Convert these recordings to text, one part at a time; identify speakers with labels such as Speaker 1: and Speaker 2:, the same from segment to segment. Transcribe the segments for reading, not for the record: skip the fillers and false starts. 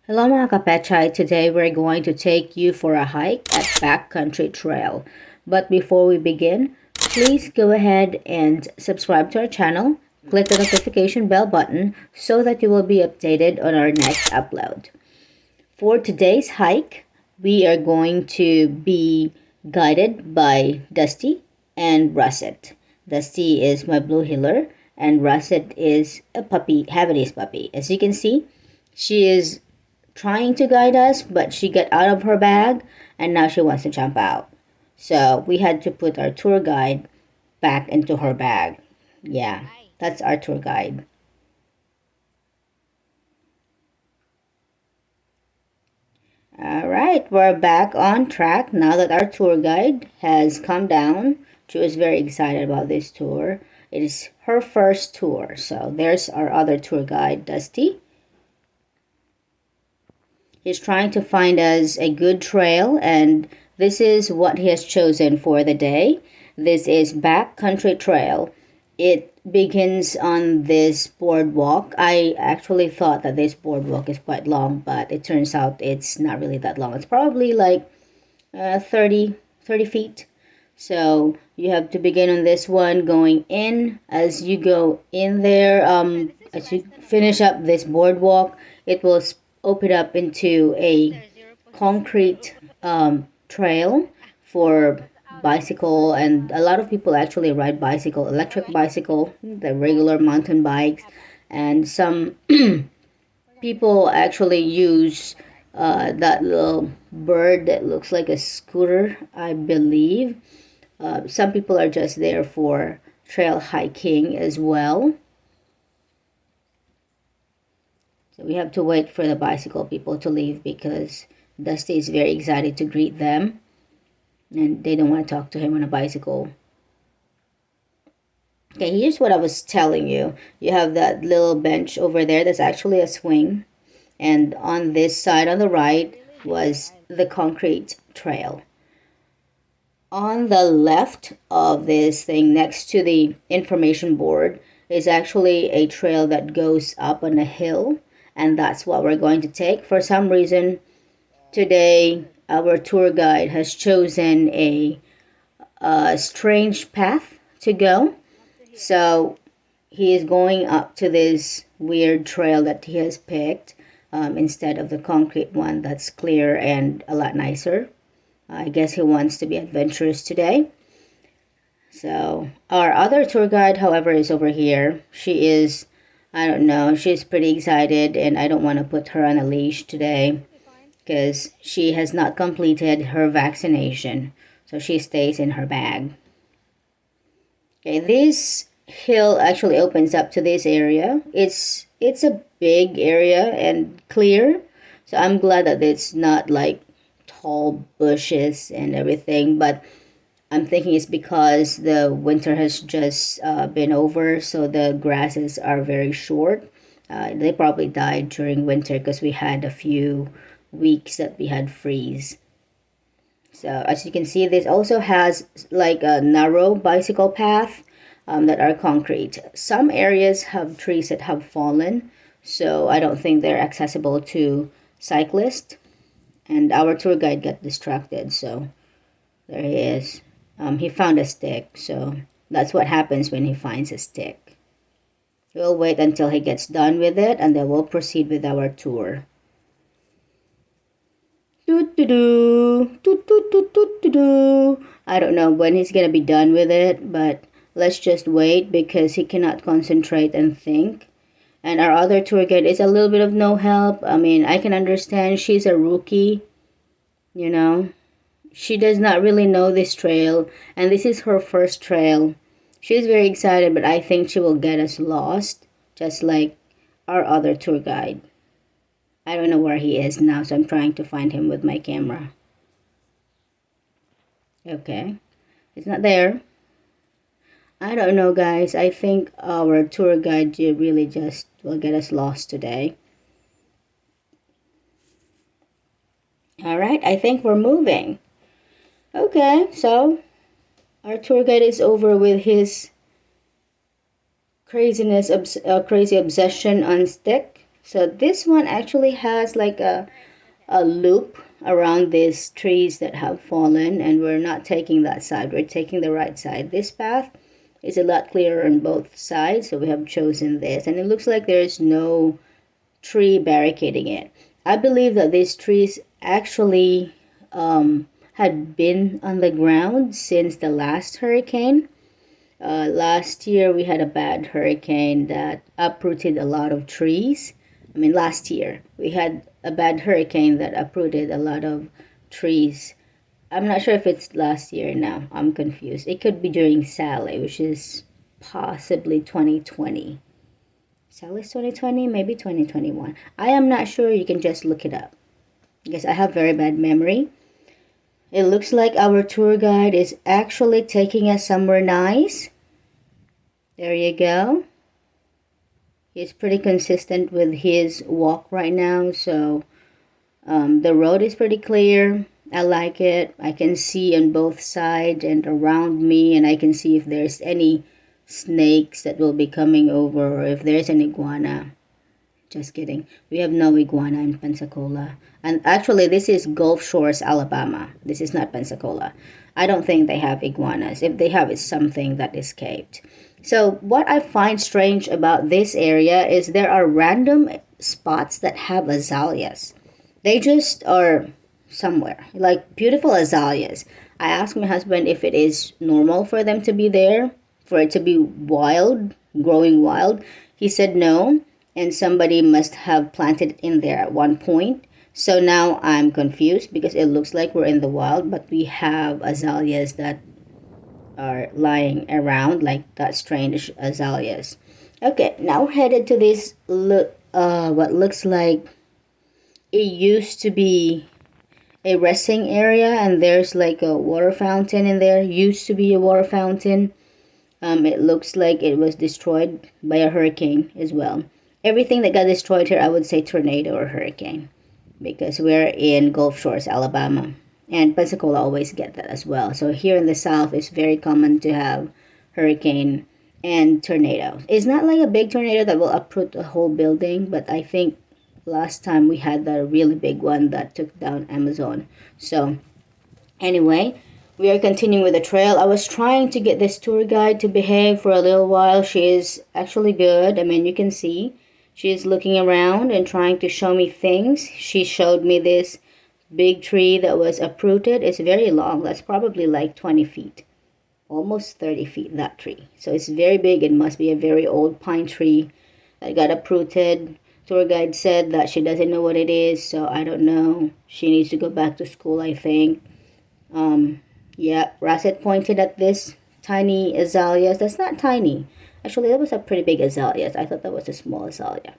Speaker 1: Hello mga kapechay, today we're going to take you for a hike at Backcountry Trail. But before we begin, please go ahead and subscribe to our channel, click the notification bell button so that you will be updated on our next upload. For today's hike, we are going to be guided by Dusty and Russet. Dusty is my blue heeler and Russet is a puppy, Havanese puppy. As you can see, she is trying to guide us, but she got out of her bag and now she wants to jump out. So we had to put our tour guide back into her bag. Yeah, that's our tour guide. All right, we're back on track now that our tour guide has come down. She was very excited about this tour. It is her first tour. So there's our other tour guide, Dusty. He's trying to find us a good trail, and this is what he has chosen for the day. This is Backcountry Trail. It begins on this boardwalk. I actually thought that this boardwalk is quite long, but it turns out it's not really that long. It's probably like 30 feet. So you have to begin on this one going in. As you go in there, as you finish up this boardwalk, it will open up into a concrete trail for bicycle, and a lot of people actually ride bicycle, electric bicycle, the regular mountain bikes, and some people actually use that little bird that looks like a scooter, I believe. Some people are just there for trail hiking as well. So we have to wait for the bicycle people to leave because Dusty is very excited to greet them and they don't want to talk to him on a bicycle. Okay, here's what I was telling you. You have that little bench over there that's actually a swing. And on this side on the right was the concrete trail. On the left of this thing next to the information board is actually a trail that goes up on a hill, and that's what we're going to take. For some reason today our tour guide has chosen a strange path to go, so he is going up to this weird trail that he has picked instead of the concrete one that's clear and a lot nicer. I guess he wants to be adventurous today. So our other tour guide, however, is over here. She is, I don't know, she's pretty excited, and I don't want to put her on a leash today because she has not completed her vaccination. So she stays in her bag. Okay, this hill actually opens up to this area. It's a big area and clear. So I'm glad that it's not like tall bushes and everything, but I'm thinking it's because the winter has just been over, so the grasses are very short. They probably died during winter because we had a few weeks that we had freeze. So as you can see, this also has like a narrow bicycle path that are concrete. Some areas have trees that have fallen, so I don't think they're accessible to cyclists. And our tour guide got distracted, so there he is. He found a stick, so that's what happens when he finds a stick. We'll wait until he gets done with it, and then we'll proceed with our tour. I don't know when he's gonna be done with it, but let's just wait because he cannot concentrate and think. And our other tour guide is a little bit of no help. I mean, I can understand she's a rookie, you know. She does not really know this trail, and this is her first trail. She's very excited, but I think she will get us lost, just like our other tour guide. I don't know where he is now, so I'm trying to find him with my camera. Okay, he's not there. I don't know, guys. I think our tour guide really just will get us lost today. All right, I think we're moving. Okay, so our tour guide is over with his crazy obsession on stick. So this one actually has like a loop around these trees that have fallen, and we're not taking that side, we're taking the right side. This path is a lot clearer on both sides, so we have chosen this, and it looks like there's no tree barricading it. I believe that these trees actually had been on the ground since the last hurricane. Last year we had a bad hurricane that uprooted a lot of trees. I mean, last year we had a bad hurricane that uprooted a lot of trees. I'm not sure if it's last year now. I'm confused. It could be during Sally, which is possibly 2020. Sally's 2020, maybe 2021. I am not sure. You can just look it up because I have very bad memory. It looks like our tour guide is actually taking us somewhere nice. There you go. He's pretty consistent with his walk right now, so the road is pretty clear. I like it. I can see on both sides and around me, and I can see if there's any snakes that will be coming over or if there's an iguana. Just kidding. We have no iguana in Pensacola. And actually, this is Gulf Shores, Alabama. This is not Pensacola. I don't think they have iguanas. If they have, it's something that escaped. So, what I find strange about this area is there are random spots that have azaleas. They just are somewhere, like beautiful azaleas. I asked my husband if it is normal for them to be there, for it to be wild, growing wild. He said no, and somebody must have planted it in there at one point. So now I'm confused because it looks like we're in the wild, but we have azaleas that are lying around, like that strange azaleas. Okay, now we're headed to this what looks like it used to be a resting area, and there's like a water fountain in there. Used to be a water fountain. It looks like it was destroyed by a hurricane as well. Everything that got destroyed here, I would say tornado or hurricane, because we're in Gulf Shores, Alabama, and Pensacola always get that as well. So here in the South, it's very common to have hurricane and tornado. It's not like a big tornado that will uproot the whole building, but I think last time we had the really big one that took down Amazon. So anyway, we are continuing with the trail. I was trying to get this tour guide to behave for a little while. She is actually good. I mean, you can see she is looking around and trying to show me things. She showed me this big tree that was uprooted. It's very long. That's probably like 20 feet, almost 30 feet, that tree. So it's very big. It must be a very old pine tree that got uprooted. Tour guide said that she doesn't know what it is, so I don't know. She needs to go back to school, I think. Yeah, Russet pointed at this tiny azaleas. That's not tiny. Actually, that was a pretty big azaleas. I thought that was a small azalea.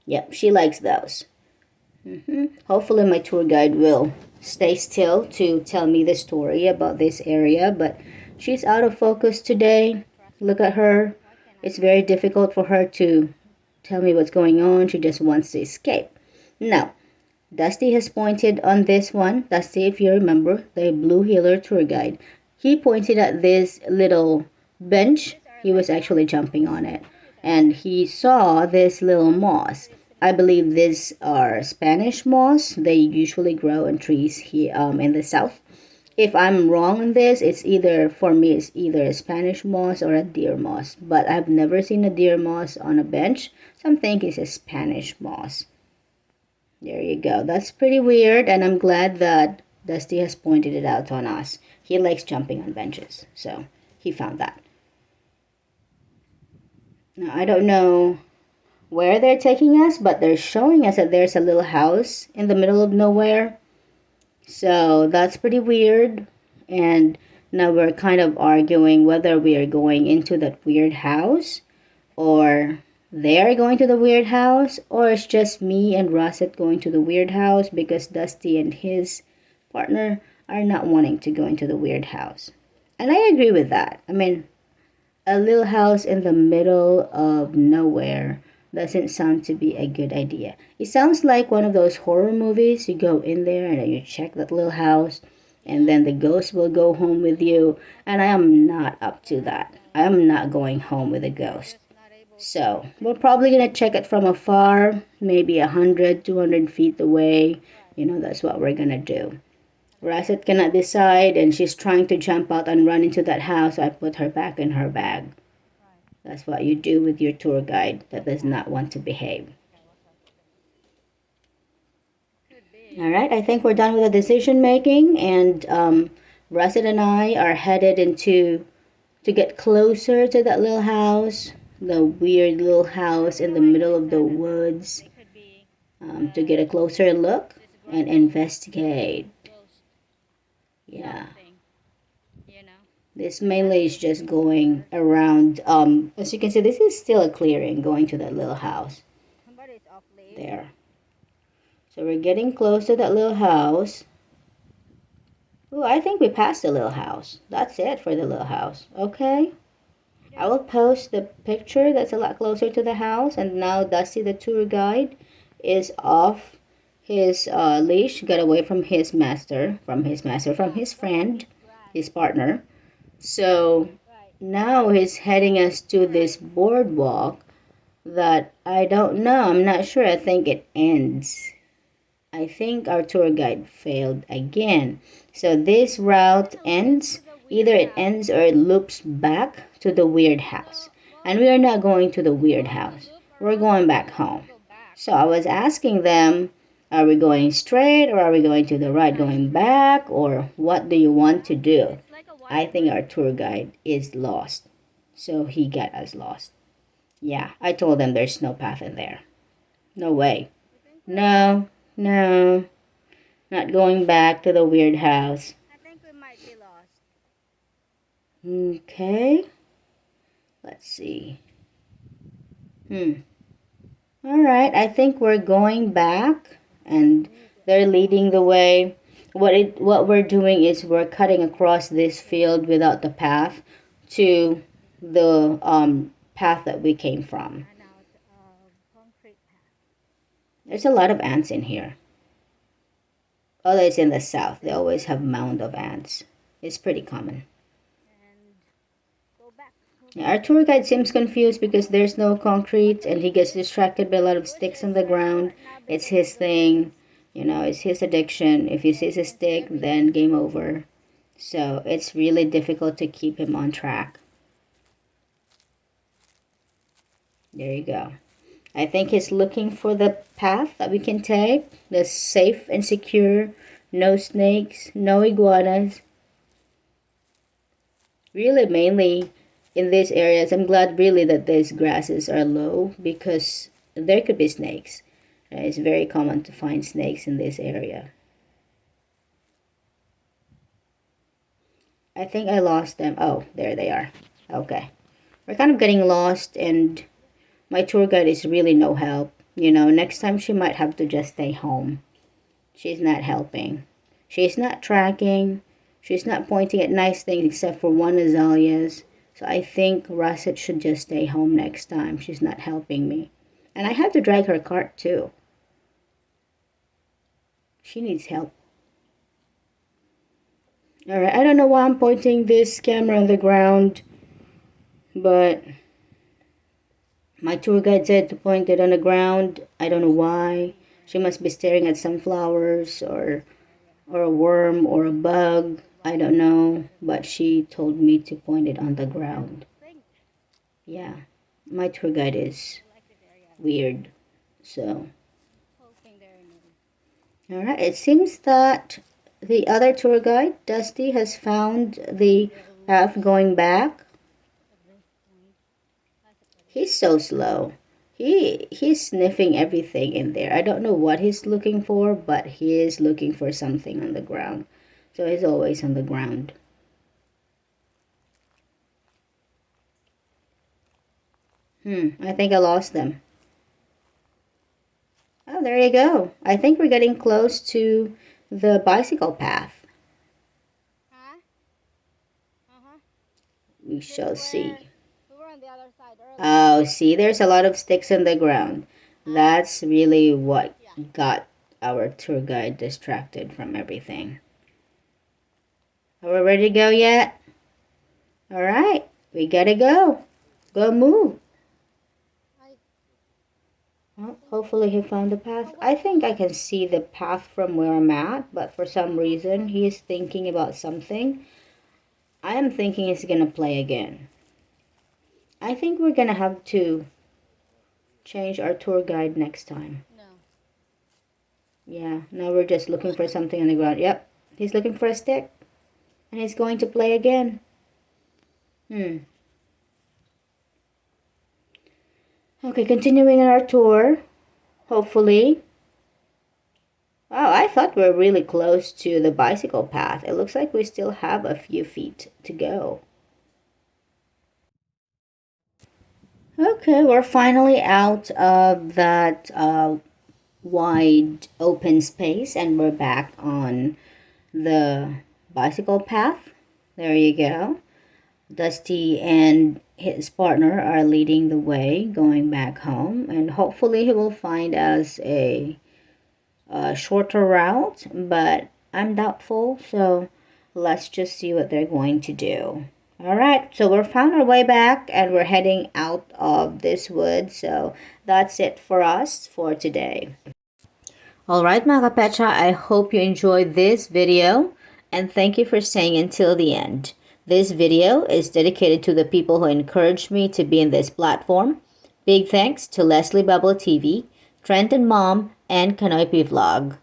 Speaker 1: Yep, she likes those. Hopefully my tour guide will stay still to tell me the story about this area, but she's out of focus today. Look at her. It's very difficult for her to tell me what's going on. She just wants to escape. Now, Dusty has pointed on this one. Dusty, if you remember, the Blue Healer tour guide. He pointed at this little bench. He was actually jumping on it. And he saw this little moss. I believe these are Spanish moss. They usually grow on trees here in the south. If I'm wrong on this, it's either, for me, it's either a Spanish moss or a deer moss. But I've never seen a deer moss on a bench. So I'm thinking it's a Spanish moss. There you go. That's pretty weird, and I'm glad that Dusty has pointed it out on us. He likes jumping on benches, so he found that. Now, I don't know where they're taking us, but they're showing us that there's a little house in the middle of nowhere. So that's pretty weird, and now we're kind of arguing whether we are going into that weird house or they're going to the weird house, or it's just me and Russet going to the weird house because Dusty and his partner are not wanting to go into the weird house. And I agree with that. I mean, a little house in the middle of nowhere doesn't sound to be a good idea. It sounds like one of those horror movies. You go in there and you check that little house, and then the ghost will go home with you. And I am not up to that. I am not going home with a ghost. So we're probably gonna check it from afar, maybe 100, 200 feet away. You know, that's what we're gonna do. Russet cannot decide, and she's trying to jump out and run into that house. So I put her back in her bag. That's what you do with your tour guide that does not want to behave. All right, I think we're done with the decision making, and Russet and I are headed into to get closer to that little house, the weird little house in the middle of the woods, to get a closer look and investigate. Yeah. This mainly is just going around. As you can see, this is still a clearing going to that little house. There. So we're getting close to that little house. Oh, I think we passed the little house. That's it for the little house. Okay. I will post the picture that's a lot closer to the house. And now Dusty, the tour guide, is off his leash, got away from his master, from his friend, his partner. So now he's heading us to this boardwalk that I don't know. I'm not sure. I think it ends. I think our tour guide failed again. So this route ends. Either it ends or it loops back to the weird house. And we are not going to the weird house. We're going back home. So I was asking them, are we going straight or are we going to the right, going back, or what do you want to do? I think our tour guide is lost. So he got us lost. Yeah, I told them there's no path in there. No way. No, no, not going back to the weird house. Okay. Let's see. All right, I think we're going back and they're leading the way. What we're doing is we're cutting across this field without the path to the path that we came from. There's a lot of ants in here. Although it's in the south, they always have mound of ants. It's pretty common. Yeah, our tour guide seems confused because there's no concrete and he gets distracted by a lot of sticks on the ground. It's his thing, you know, it's his addiction. If he sees a stick, then game over. So it's really difficult to keep him on track. There you go. I think he's looking for the path that we can take, that's safe and secure, no snakes, no iguanas. Really, mainly in these areas, I'm glad really that these grasses are low because there could be snakes. It's very common to find snakes in this area. I think I lost them. Oh, there they are. Okay. We're kind of getting lost and my tour guide is really no help. You know, next time she might have to just stay home. She's not helping. She's not tracking. She's not pointing at nice things except for one azaleas. So I think Russet should just stay home next time. She's not helping me. And I have to drag her cart too. She needs help. Alright, I don't know why I'm pointing this camera on the ground, but my tour guide said to point it on the ground. I don't know why. She must be staring at some flowers or a worm or a bug. I don't know, but she told me to point it on the ground. Yeah, my tour guide is weird. So, all right, it seems that the other tour guide, Dusty, has found the path going back. He's so slow. He's sniffing everything in there. I don't know what he's looking for, but he is looking for something on the ground. So he's always on the ground. I think I lost them. Oh, there you go. I think we're getting close to the bicycle path. We shall see. Oh, see, there's a lot of sticks on the ground. That's really what got our tour guide distracted from everything. Are we ready to go yet? All right, we gotta go. Go move. Well, hopefully he found the path. I think I can see the path from where I'm at, but for some reason he's thinking about something. I am thinking he's gonna play again. I think we're gonna have to change our tour guide next time.
Speaker 2: No.
Speaker 1: Yeah, now we're just looking for something on the ground. Yep, he's looking for a stick. And he's going to play again. Okay, continuing our tour. Hopefully. Wow, I thought we were really close to the bicycle path. It looks like we still have a few feet to go. Okay, we're finally out of that wide open space and we're back on the bicycle path. There you go. Dusty and his partner are leading the way going back home, and hopefully he will find us a shorter route, but I'm doubtful, so let's just see what they're going to do. All right, so we're found our way back and we're heading out of this wood, so that's it for us for today. All right, mga kapecha, I hope you enjoyed this video and thank you for staying until the end. This video is dedicated to the people who encouraged me to be in this platform. Big thanks to Leslie Bubble TV, Trenton Mom, and Kanoipi Vlog.